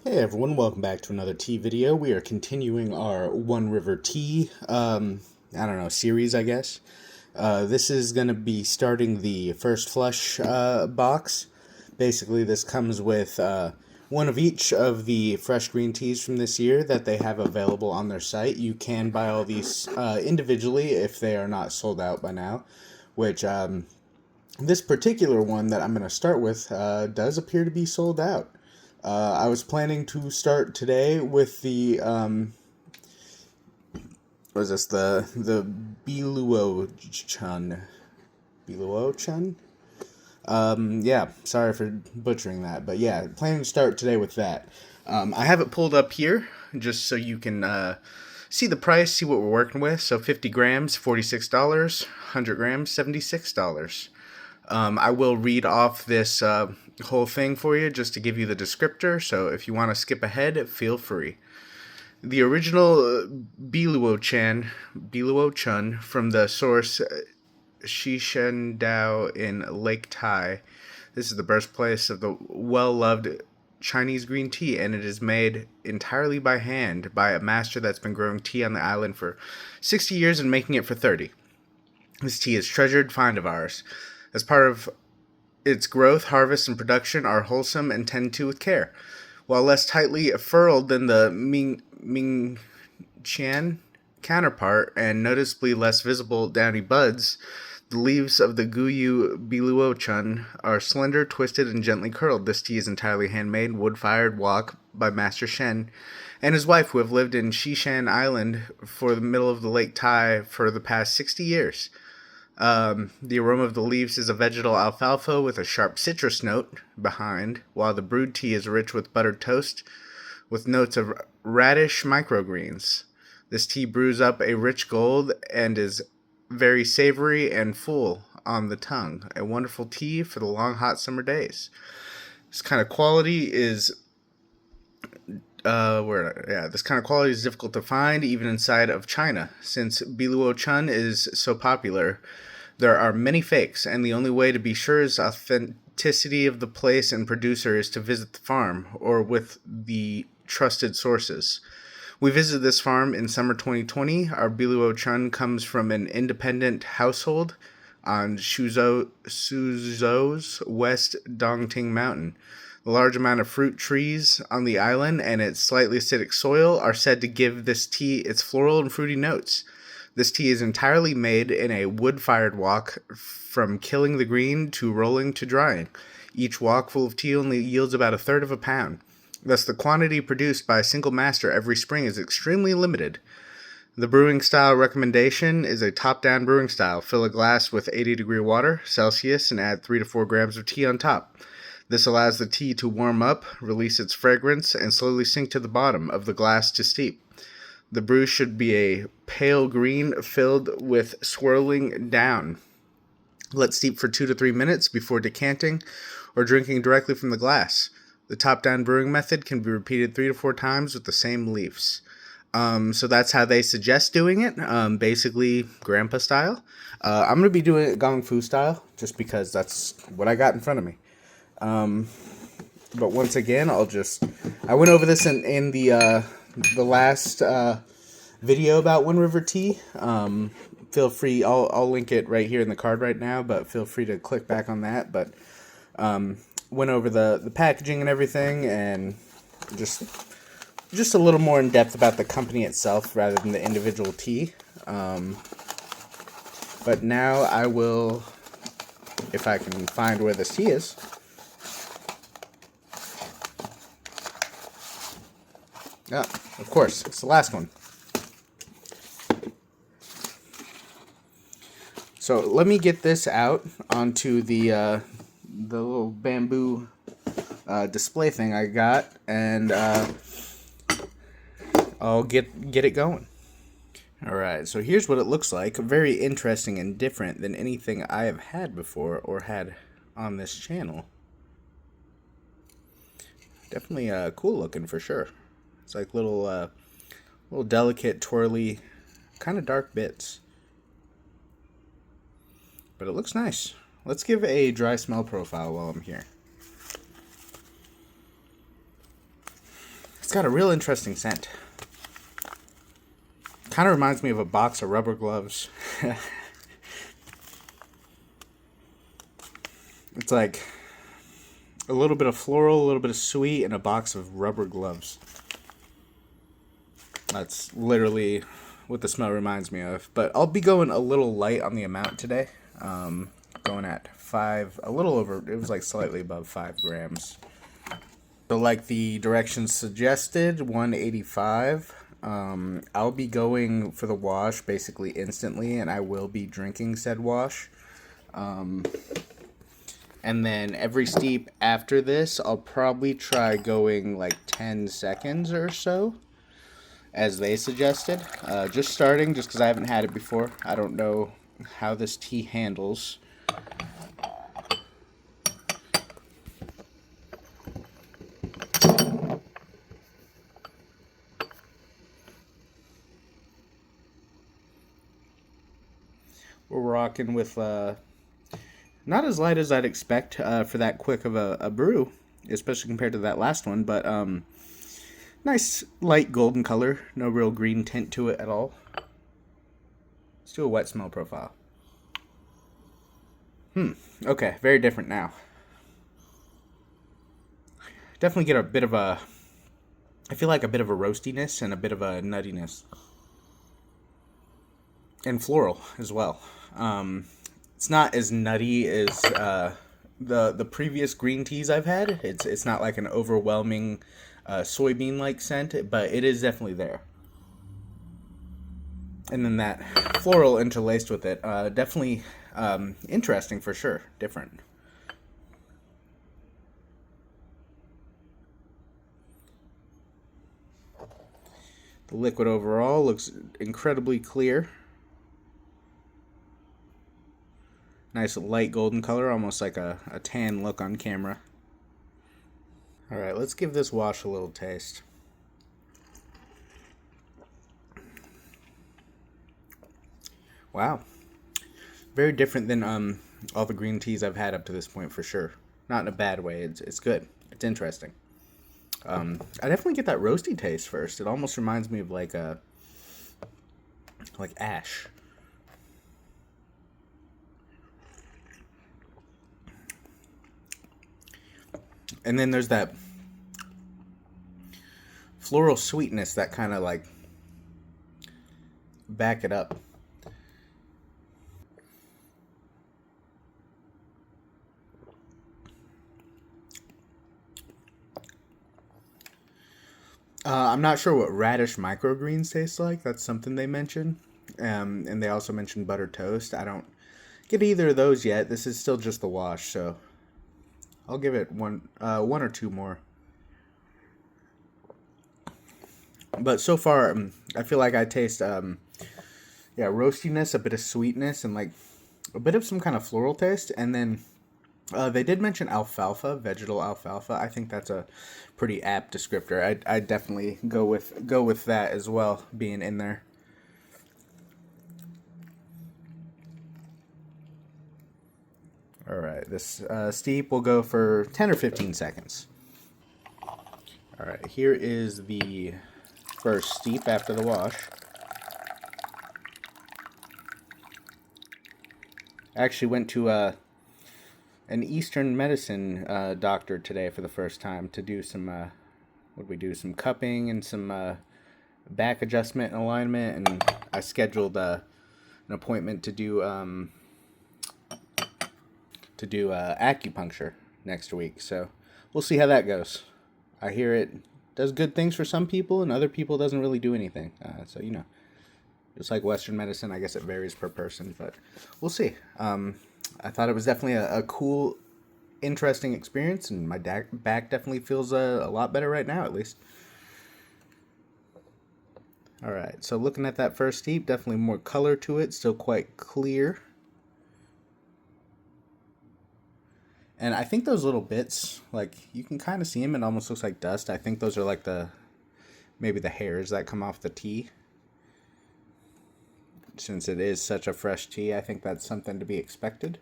Hey everyone, welcome back to another tea video. We are continuing our One River Tea, series, I guess. This is going to be starting the first flush box. Basically, this comes with one of each of the fresh green teas from this year that they have available on their site. You can buy all these individually if they are not sold out by now, which this particular one that I'm going to start with does appear to be sold out. I was planning to start today with the the Biluochun. Biluochun? Yeah, sorry for butchering that, but yeah, planning to start today with that. I have it pulled up here just so you can see the price, see what we're working with. So 50 grams, $46, 100 grams, $76. I will read off this whole thing for you just to give you the descriptor, so if you want to skip ahead, feel free. The original Biluochun from the source Shishendao in Lake Tai. This is the birthplace of the well-loved Chinese green tea, and it is made entirely by hand by a master that's been growing tea on the island for 60 years and making it for 30. This tea is treasured find of ours. As part of its growth, harvest, and production are wholesome and tended to with care. While less tightly furled than the Mingqian counterpart and noticeably less visible downy buds, the leaves of the Guyu Biluochun are slender, twisted, and gently curled. This tea is entirely handmade, wood-fired wok by Master Shen and his wife, who have lived in Shishan Island for the middle of the Lake Tai for the past 60 years. The aroma of the leaves is a vegetal alfalfa with a sharp citrus note behind, while the brewed tea is rich with buttered toast with notes of radish microgreens. This tea brews up a rich gold and is very savory and full on the tongue. A wonderful tea for the long, hot summer days. This kind of quality is difficult to find even inside of China. Since Biluochun is so popular, there are many fakes, and the only way to be sure is authenticity of the place and producer is to visit the farm, or with the trusted sources. We visited this farm in summer 2020. Our Biluochun comes from an independent household on Suzhou's West Dongting Mountain. The large amount of fruit trees on the island and its slightly acidic soil are said to give this tea its floral and fruity notes. This tea is entirely made in a wood-fired wok, from killing the green to rolling to drying. Each wok full of tea only yields about a third of a pound. Thus, the quantity produced by a single master every spring is extremely limited. The brewing style recommendation is a top-down brewing style. Fill a glass with 80-degree water, Celsius, and add 3 to 4 grams of tea on top. This allows the tea to warm up, release its fragrance, and slowly sink to the bottom of the glass to steep. The brew should be a pale green filled with swirling down. Let steep for 2 to 3 minutes before decanting or drinking directly from the glass. The top-down brewing method can be repeated 3 to 4 times with the same leaves. So that's how they suggest doing it, basically grandpa style. I'm going to be doing it Gong Fu style, just because that's what I got in front of me. But once again, I went over this in the last video about One River Tea. Feel free, I'll link it right here in the card right now, but feel free to click back on that. But went over the packaging and everything, and just a little more in depth about the company itself rather than the individual tea. But now I will, if I can find where this tea is. Yeah, of course, it's the last one. So let me get this out onto the little bamboo display thing I got, and I'll get it going. Alright, so here's what it looks like. Very interesting and different than anything I have had before or had on this channel. Definitely cool looking for sure. It's like little delicate, twirly, kind of dark bits. But it looks nice. Let's give a dry smell profile while I'm here. It's got a real interesting scent. Kind of reminds me of a box of rubber gloves. It's like a little bit of floral, a little bit of sweet, and a box of rubber gloves. That's literally what the smell reminds me of. But I'll be going a little light on the amount today. Going at 5, a little over, it was like slightly above 5 grams. So like the directions suggested, 185. I'll be going for the wash basically instantly, and I will be drinking said wash. And then every steep after this, I'll probably try going like 10 seconds or so, as they suggested. Just starting, just because I haven't had it before. I don't know how this tea handles. We're rocking with not as light as I'd expect for that quick of a brew, especially compared to that last one, but nice light golden color, no real green tint to it at all. Let's do a wet smell profile. Okay, very different now. Definitely get a bit of a, I feel like a bit of a roastiness and a bit of a nuttiness. And floral as well. It's not as nutty as the previous green teas I've had. It's not like an overwhelming soybean-like scent, but it is definitely there. And then that floral interlaced with it, definitely interesting for sure, different. The liquid overall looks incredibly clear. Nice light golden color, almost like a tan look on camera. Alright, let's give this wash a little taste. Wow. Very different than all the green teas I've had up to this point for sure. Not in a bad way, it's good. It's interesting. I definitely get that roasty taste first. It almost reminds me of like ash. And then there's that floral sweetness that kind of like back it up. I'm not sure what radish microgreens taste like. That's something they mention. And they also mentioned butter toast. I don't get either of those yet. This is still just the wash, so I'll give it one or two more. But so far, I feel like I taste, roastiness, a bit of sweetness, and like a bit of some kind of floral taste. And then they did mention alfalfa, vegetal alfalfa. I think that's a pretty apt descriptor. I'd definitely go with that as well, being in there. All right, this steep will go for 10 or 15 seconds. All right, here is the first steep after the wash. I actually went to an Eastern medicine doctor today for the first time to do some, some cupping and some back adjustment and alignment, and I scheduled an appointment to do acupuncture next week, so we'll see how that goes. I hear it does good things for some people, and other people doesn't really do anything. So, just like Western medicine, I guess it varies per person, but we'll see. I thought it was definitely a cool, interesting experience, and my back definitely feels a lot better right now, at least. All right, so looking at that first steep, definitely more color to it, still quite clear. And I think those little bits, like, you can kind of see them. It almost looks like dust. I think those are like maybe the hairs that come off the tea. Since it is such a fresh tea, I think that's something to be expected.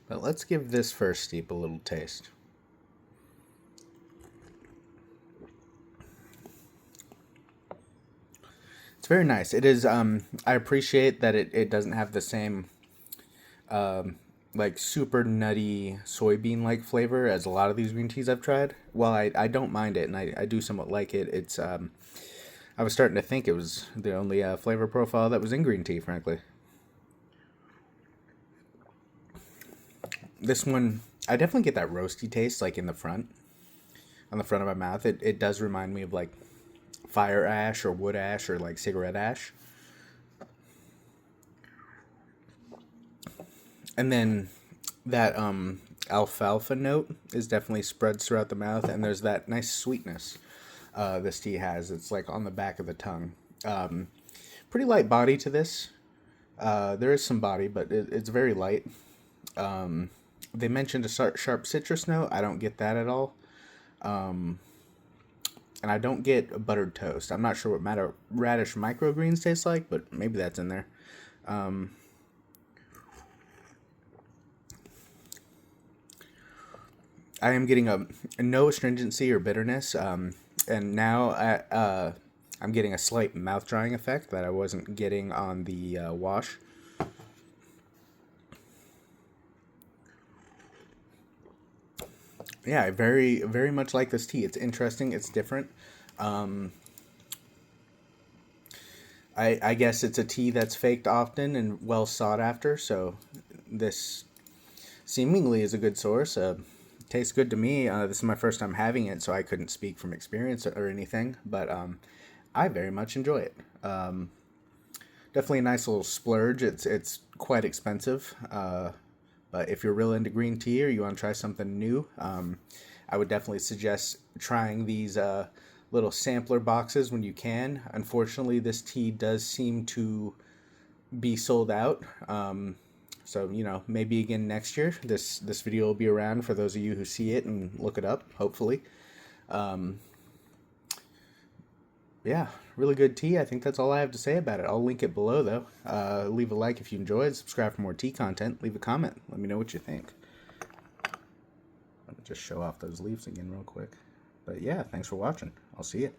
But let's give this first steep a little taste. It's very nice. It is. I appreciate that it doesn't have the same like super nutty soybean like flavor as a lot of these green teas I've tried. While I don't mind it and I do somewhat like it, it's I was starting to think it was the only flavor profile that was in green tea, frankly. This one, I definitely get that roasty taste, like in the front, on the front of my mouth. It does remind me of like fire ash or wood ash or like cigarette ash. And then that alfalfa note is definitely spreads throughout the mouth, and there's that nice sweetness this tea has. It's like on the back of the tongue. Pretty light body to this. There is some body, but it's very light. They mentioned a sharp citrus note. I don't get that at all. And I don't get buttered toast. I'm not sure what radish microgreens taste like, but maybe that's in there. I am getting a no astringency or bitterness, and now I'm getting a slight mouth drying effect that I wasn't getting on the wash. Yeah, I very much like this tea. It's interesting. It's different. Um, I guess it's a tea that's faked often and well sought after. So this seemingly is a good source. Tastes good to me. This is my first time having it, so I couldn't speak from experience or anything. But I very much enjoy it. Definitely a nice little splurge. It's quite expensive. But if you're real into green tea or you want to try something new, I would definitely suggest trying these little sampler boxes when you can. Unfortunately, this tea does seem to be sold out. So, maybe again next year. This video will be around for those of you who see it and look it up, hopefully. Yeah, really good tea. I think that's all I have to say about it. I'll link it below, though. Leave a like if you enjoyed. Subscribe for more tea content. Leave a comment. Let me know what you think. Let me just show off those leaves again real quick. But yeah, thanks for watching. I'll see you.